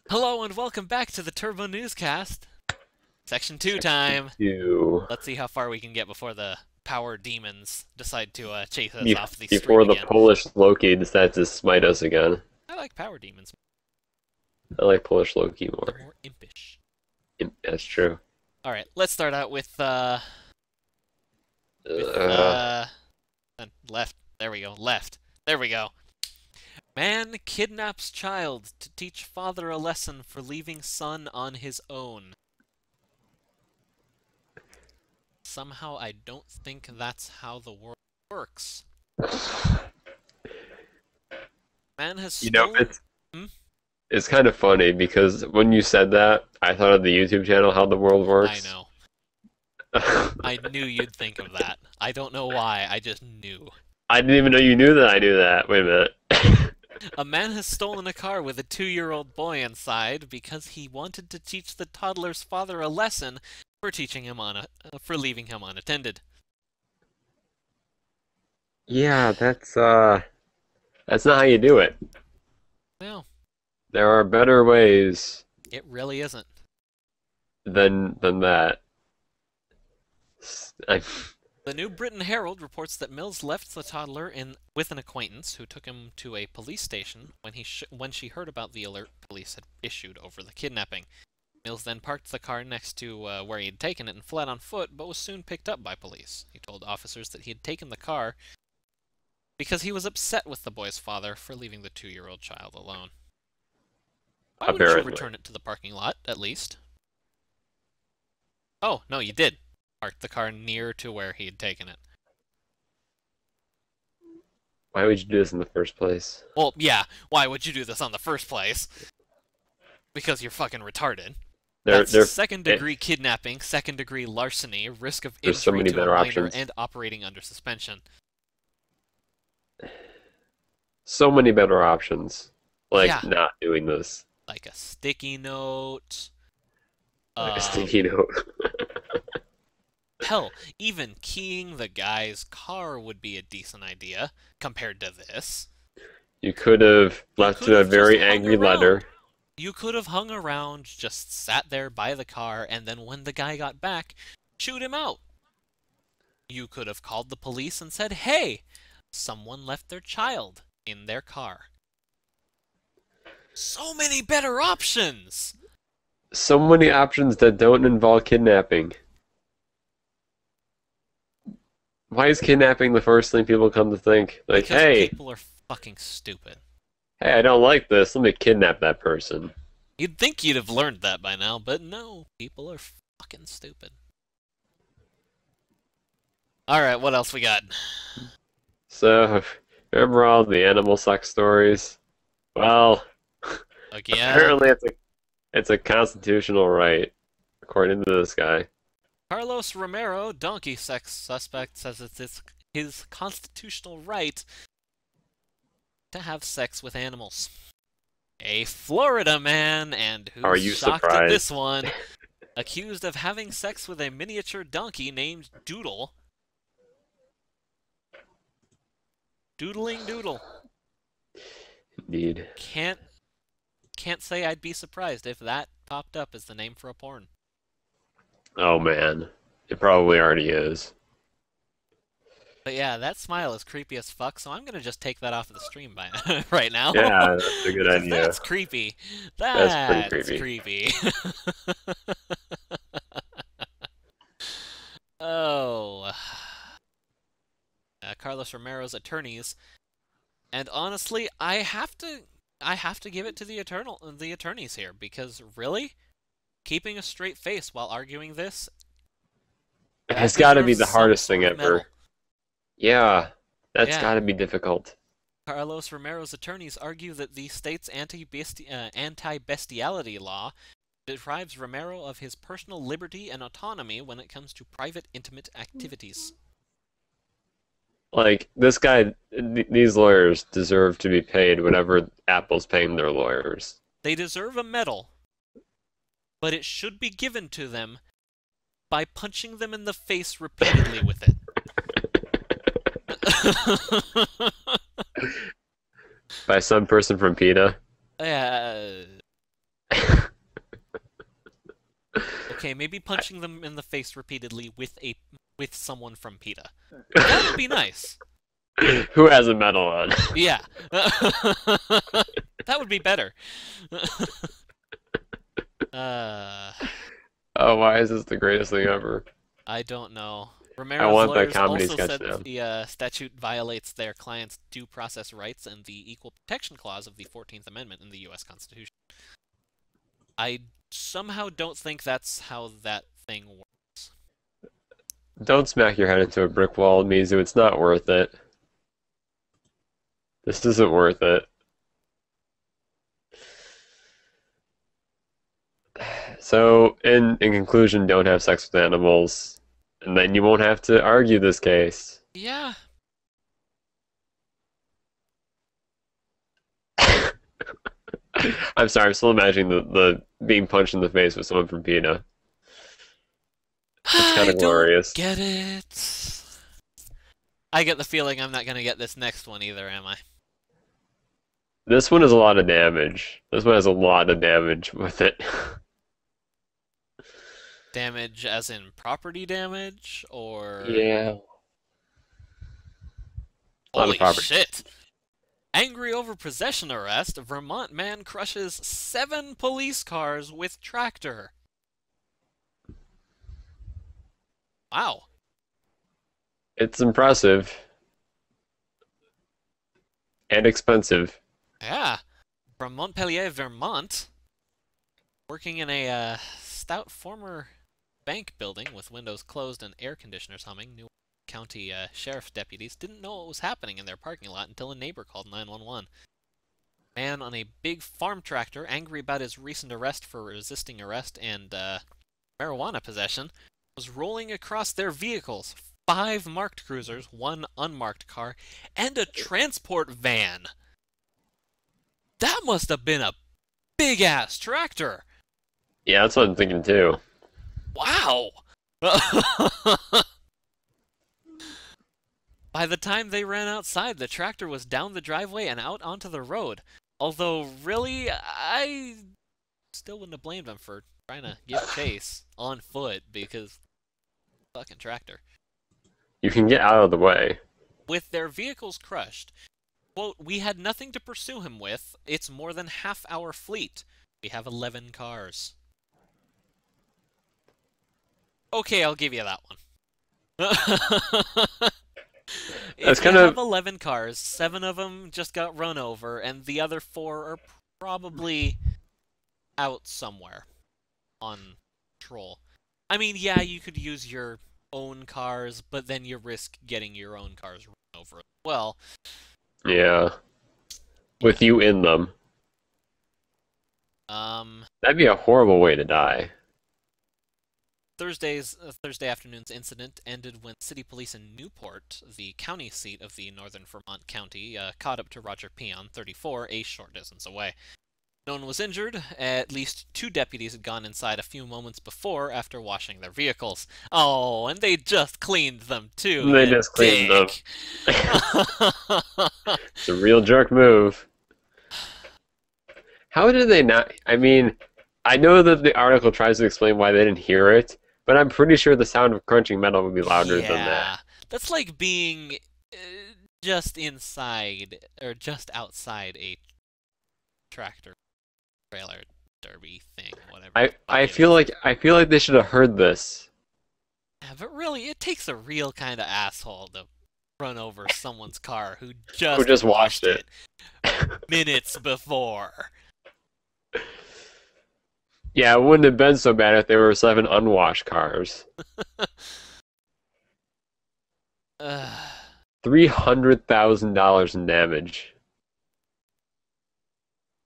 Hello and welcome back to the Turbo Newscast. Section 2 time. You Let's see how far we can get before the power demons decide to chase us off the street before the again. Polish Loki decides to smite us again. I like power demons. I like Polish Loki They're more. more impish. That's true. Alright, let's start out with Uh, left. There we go. Left. There we go. Man kidnaps child to teach father a lesson for leaving son on his own. Somehow I don't think that's how the world works. Man has you know, stolen... Hmm? it's kind of funny because when you said that, I thought of the YouTube channel How the World I Works. know. I knew you'd think of that. I don't know why, I just knew. I didn't even know you knew that I knew that. Wait a minute. A man has stolen a car with a 2-year-old boy inside because he wanted to teach the toddler's father a lesson for for leaving him unattended. Yeah, that's not how you do it. No, There are better ways it really isn't. than that. I, The New Britain Herald reports that Mills left the toddler with an acquaintance who took him to a police station when she heard about the alert police had issued over the kidnapping. Mills then parked the car next to where he had taken it and fled on foot, but was soon picked up by police. He told officers that he had taken the car because he was upset with the boy's father for leaving the 2-year-old child alone. Why wouldn't you apparently. return it to the parking lot, at least? Oh, no, you did. Parked the car near to where he had taken it. Why would you do this in the first place? Well, yeah, why would you do this on the first place? Because you're fucking retarded. That's They're second-degree kidnapping, second-degree larceny, risk of there's so injury many to a better minor, options. and operating under suspension. So many better options. Like Yeah, not doing this. like a sticky note. Like a sticky note. Hell, even keying the guy's car would be a decent idea compared to this. You could have You left could a have just very hung angry around. letter. You could have hung around, just sat there by the car, and then when the guy got back, shoot him out. You could have called the police and said, "Hey, someone left their child in their car." So many better options! So many options that don't involve kidnapping. Why is kidnapping the first thing people come to think? Like, Because hey, people are fucking stupid. hey, I don't like this. Let me kidnap that person. You'd think you'd have learned that by now, but no, people are fucking stupid. Alright, what else we got? So, remember all the animal sex stories? Well, Again, apparently it's a constitutional right, according to this guy. Carlos Romero, donkey sex suspect, says it's his constitutional right to have sex with animals. A Florida man, and Are who's you shocked at this surprised? one, accused of having sex with a miniature donkey named Doodle. Doodling Doodle. Indeed. Can't say I'd be surprised if that popped up as the name for a porn. Oh man, it probably already is. But yeah, that smile is creepy as fuck, so I'm gonna just take that off of the stream right now. Yeah, that's a good Because idea. that's creepy. That's pretty That's creepy. creepy. Oh. Carlos Romero's attorneys. And honestly, I have to give it to the attorneys here, because really? Keeping a straight face while arguing this, that It's got to be deserves the some hardest thing sort of medal. ever. Yeah, that's Yeah. got to be difficult. Carlos Romero's attorneys argue that the state's anti-bestiality law deprives Romero of his personal liberty and autonomy when it comes to private, intimate activities. Like this guy, these lawyers deserve to be paid whatever Apple's paying their lawyers. They deserve a medal, but it should be given to them by punching them in the face repeatedly with it. By some person from PETA. Uh, okay, maybe punching them in the face repeatedly with someone from PETA. That would be nice. Who has a medal on? Yeah. That would be better. uh, Oh, why is this the greatest thing ever? I don't know. I Romero's want that lawyers comedy also sketch said now. the statute violates their clients' due process rights and the Equal Protection Clause of the 14th Amendment in the U.S. Constitution. I somehow don't think that's how that thing works. Don't smack your head into a brick wall, Mizu. It's not worth it. This isn't worth it. So, in conclusion, don't have sex with animals, and then you won't have to argue this case. Yeah. I'm sorry, I'm still imagining the being punched in the face with someone from PETA. It's kind I of don't glorious. get it. I get the feeling I'm not going to get this next one either, am I? This one has a lot of damage. This one has a lot of damage with it. Damage as in property damage, or... Yeah. A lot of Holy property. shit! Angry over possession arrest, Vermont man crushes 7 police cars with tractor. Wow. It's impressive. And expensive. Yeah. From Montpelier, Vermont, working in a stout former bank building with windows closed and air conditioners humming, New County sheriff deputies didn't know what was happening in their parking lot until a neighbor called 911. Man on a big farm tractor, angry about his recent arrest for resisting arrest and marijuana possession, was rolling across their vehicles. 5 marked cruisers, 1 unmarked car, and a transport van. That must have been a big-ass tractor. Yeah, that's what I'm thinking too. Wow. By the time they ran outside, the tractor was down the driveway and out onto the road. Although, really, I still wouldn't have blamed them for trying to give chase on foot, because fucking tractor. You can get out of the way. With their vehicles crushed, quote, "We had nothing to pursue him with. It's more than half our fleet. We have 11 cars." Okay, I'll give you that one. That's If you kind have of 11 cars, 7 of them just got run over, and the other 4 are probably out somewhere on patrol. I mean, yeah, you could use your own cars, but then you risk getting your own cars run over as well. yeah. With you in them. That'd be a horrible way to die. Thursday afternoon's incident ended when city police in Newport, the county seat of the northern Vermont county, caught up to Roger Peon, 34, a short distance away. No one was injured. At least 2 deputies had gone inside a few moments before after washing their vehicles. Oh, and they just cleaned them too. They you just cleaned them. dick. It's a real jerk move. How did they not? I mean, I know that the article tries to explain why they didn't hear it, but I'm pretty sure the sound of crunching metal would be louder than that. That's like being just inside or just outside a tractor trailer derby thing, whatever. I feel like they should have heard this. Yeah, but really, it takes a real kind of asshole to run over someone's car who just washed it minutes before. Yeah, it wouldn't have been so bad if there were 7 unwashed cars. $300,000 in damage.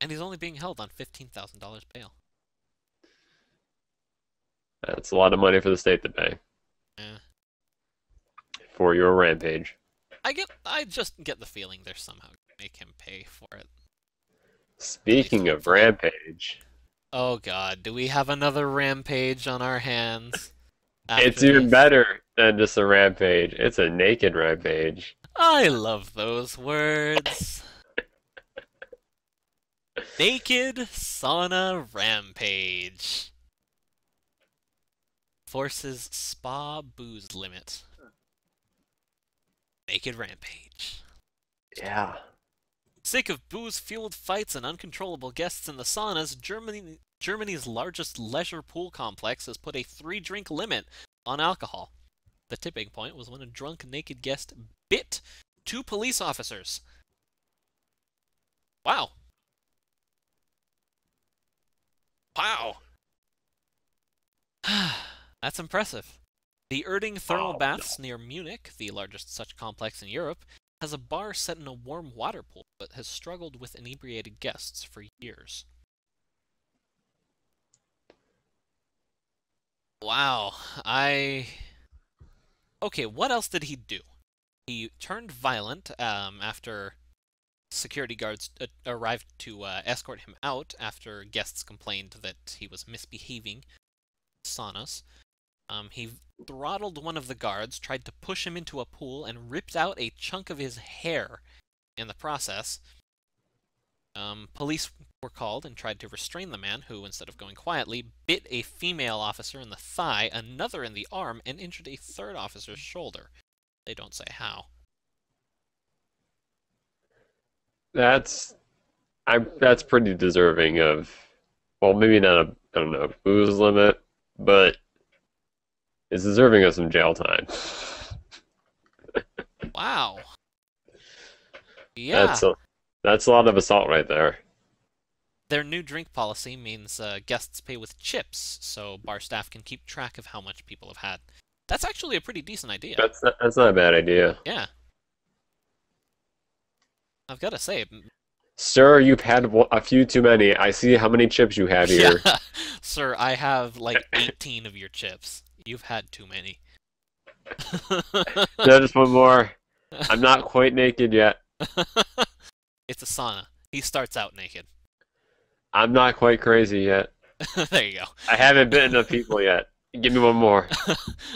And he's only being held on $15,000 bail. That's a lot of money for the state to pay. Yeah. For your rampage. I just get the feeling they're somehow gonna make him pay for it. Speaking of rampage. Oh god, do we have another rampage on our hands? It's even better than just a rampage. It's a naked rampage. I love those words. Naked sauna rampage. Forces spa booze limit. Naked rampage. Yeah. Sick of booze-fueled fights and uncontrollable guests in the saunas, Germany's largest leisure pool complex has put a 3-drink limit on alcohol. The tipping point was when a drunk naked guest bit 2 police officers. Wow. Wow. That's impressive. The Erding Thermal Oh, Baths near Munich, the largest such complex in Europe, has a bar set in a warm water pool, but has struggled with inebriated guests for years. Wow. Okay, what else did he do? He turned violent after security guards arrived to escort him out after guests complained that he was misbehaving in saunas. He throttled one of the guards, tried to push him into a pool, and ripped out a chunk of his hair in the process. Police were called and tried to restrain the man, who, instead of going quietly, bit a female officer in the thigh, another in the arm, and injured a third officer's shoulder. They don't say how. that's that's pretty deserving of, well, maybe not a, I don't know, booze limit, but it's deserving of some jail time. Wow. Yeah. That's a that's a lot of assault right there. Their new drink policy means guests pay with chips, so bar staff can keep track of how much people have had. That's actually a pretty decent idea. That's not a bad idea. Yeah. I've got to say, Sir, you've had a few too many. I see how many chips you have here. yeah, sir, I have like 18 of your chips. You've had too many. No, just one more. I'm not quite naked yet. It's a sauna. He starts out naked. I'm not quite crazy yet. There you go. I haven't bitten enough people yet. Give me one more.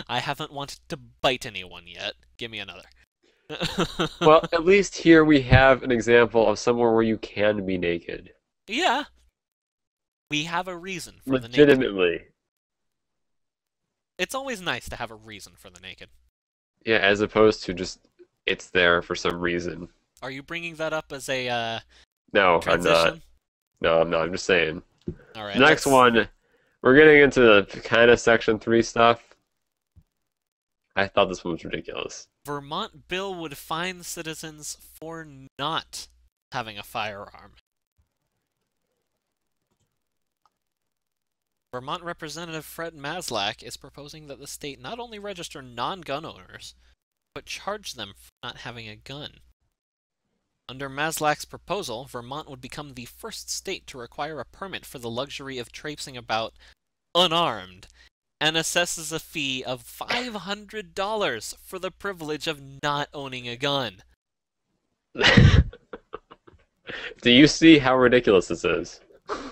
I haven't wanted to bite anyone yet. Give me another. Well, at least here we have an example of somewhere where you can be naked. Yeah. We have a reason for the naked. Legitimately. It's always nice to have a reason for the naked. Yeah, as opposed to just it's there for some reason. Are you bringing that up as a No, I'm not. transition? No, I'm not. I'm just saying. All right. Next one, we're getting into the kind of Section 3 stuff. I thought this one was ridiculous. Vermont bill would fine citizens for not having a firearm. Vermont Representative Fred Maslach is proposing that the state not only register non-gun owners, but charge them for not having a gun. Under Maslach's proposal, Vermont would become the first state to require a permit for the luxury of traipsing about unarmed, and assesses a fee of $500 for the privilege of not owning a gun. Do you see how ridiculous this is?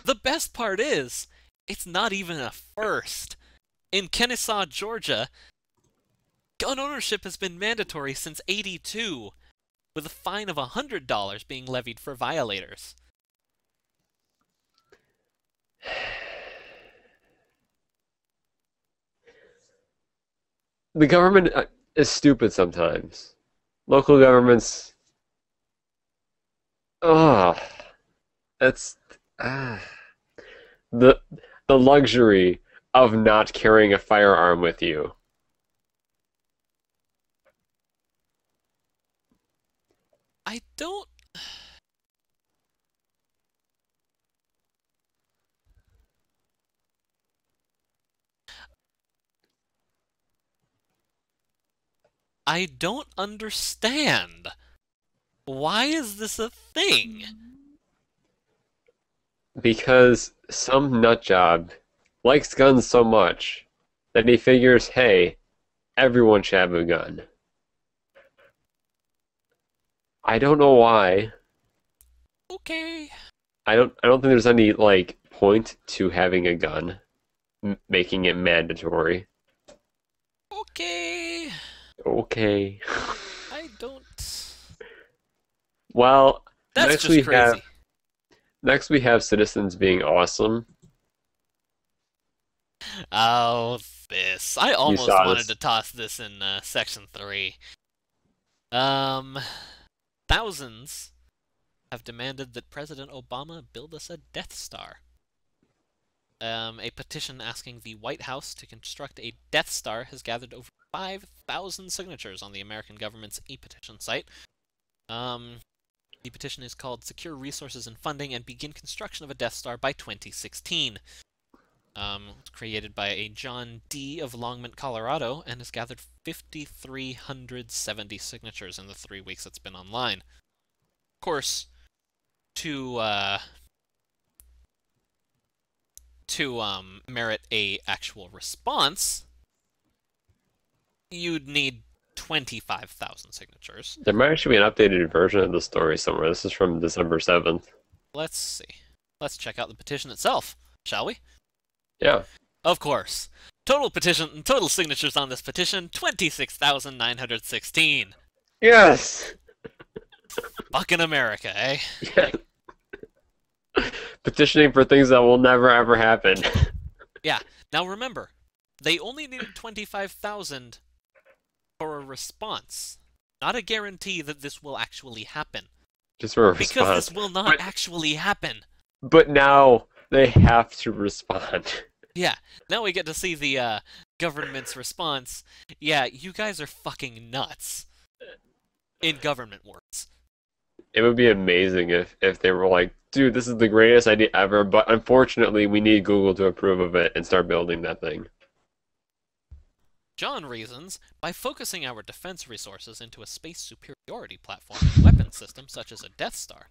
The best part is, it's not even a first. In Kennesaw, Georgia, gun ownership has been mandatory since '82, with a fine of $100 being levied for violators. The government is stupid sometimes. Local governments. Ah, that's ah. the the luxury of not carrying a firearm with you. I don't... I don't understand. Why is this a thing? Because some nutjob likes guns so much that he figures, hey, everyone should have a gun. I don't know why. Okay. I don't think there's any like point to having a gun, making it mandatory. Okay. Okay. I don't... Well, That's next just we crazy. have next we have citizens being awesome. Oh, this. I You almost saw wanted this. to toss this in Section 3. Thousands have demanded that President Obama build us a Death Star. A petition asking the White House to construct a Death Star has gathered over 5,000 signatures on the American government's e-petition site. The petition is called Secure Resources and Funding and Begin Construction of a Death Star by 2016. It was created by a John D. of Longmont, Colorado, and has gathered 5,370 signatures in the 3 weeks it's been online. Of course, to merit a actual response, you'd need 25,000 signatures. There might actually be an updated version of the story somewhere. This is from December 7th. Let's see. Let's check out the petition itself, shall we? Yeah. Of course. Total signatures on this petition, 26,916. Yes! Fucking America, eh? Yeah. Petitioning for things that will never ever happen. Yeah. Now remember, they only needed 25,000 for a response. Not a guarantee that this will actually happen. Just for a Because response. this will not actually happen. But now they have to respond. Yeah, now we get to see the government's response. Yeah, you guys are fucking nuts. In government words. It would be amazing if they were like, dude, this is the greatest idea ever, but unfortunately we need Google to approve of it and start building that thing. John reasons, by focusing our defense resources into a space superiority platform and weapon system such as a Death Star,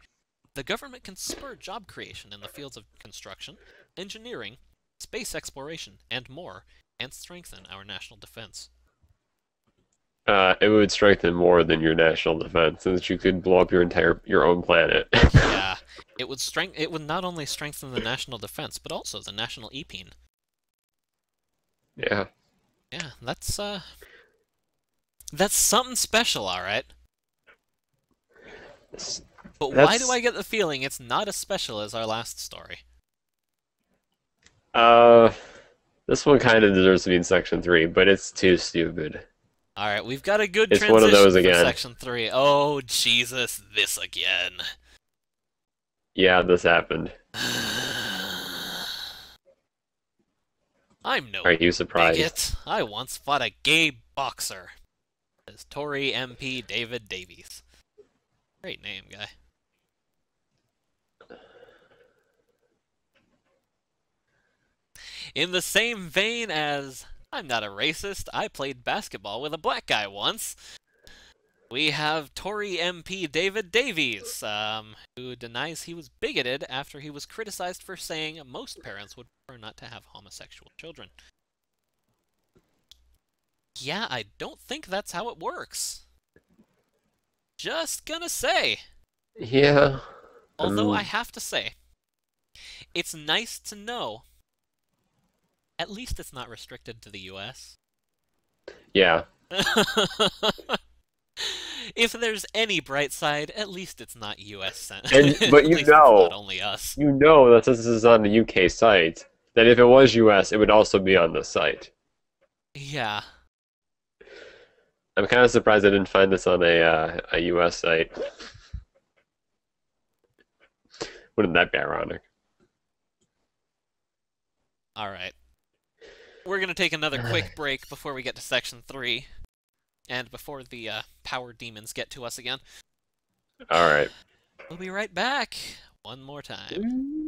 the government can spur job creation in the fields of construction, engineering, space exploration, and more, and strengthen our national defense. It would strengthen more than your national defense, since you could blow up your own planet. Yeah, it would not only strengthen the national defense, but also the national e-peen. Yeah. Yeah, that's something special, alright. But why do I get the feeling it's not as special as our last story? This one kind of deserves to be in Section 3, but it's too stupid. Alright, we've got a good It's transition one of those for again. Section 3. Oh, Jesus, this again. Yeah, this happened. I'm no Are you surprised? bigot. I once fought a gay boxer. Says Tory MP David Davies. Great name, guy. In the same vein as, I'm not a racist, I played basketball with a black guy once, we have Tory MP David Davies, who denies he was bigoted after he was criticized for saying most parents would prefer not to have homosexual children. Yeah, I don't think that's how it works. Just gonna say. Yeah. Although I have to say, it's nice to know at least it's not restricted to the US. Yeah. If there's any bright side, at least it's not US But at least it's not only us. You know that since this is on the UK site, that if it was US, it would also be on the site. Yeah. I'm kind of surprised I didn't find this on a US site. Wouldn't that be ironic? Alright. We're gonna take another quick break before we get to Section 3. And before the power demons get to us again. Alright. We'll be right back one more time.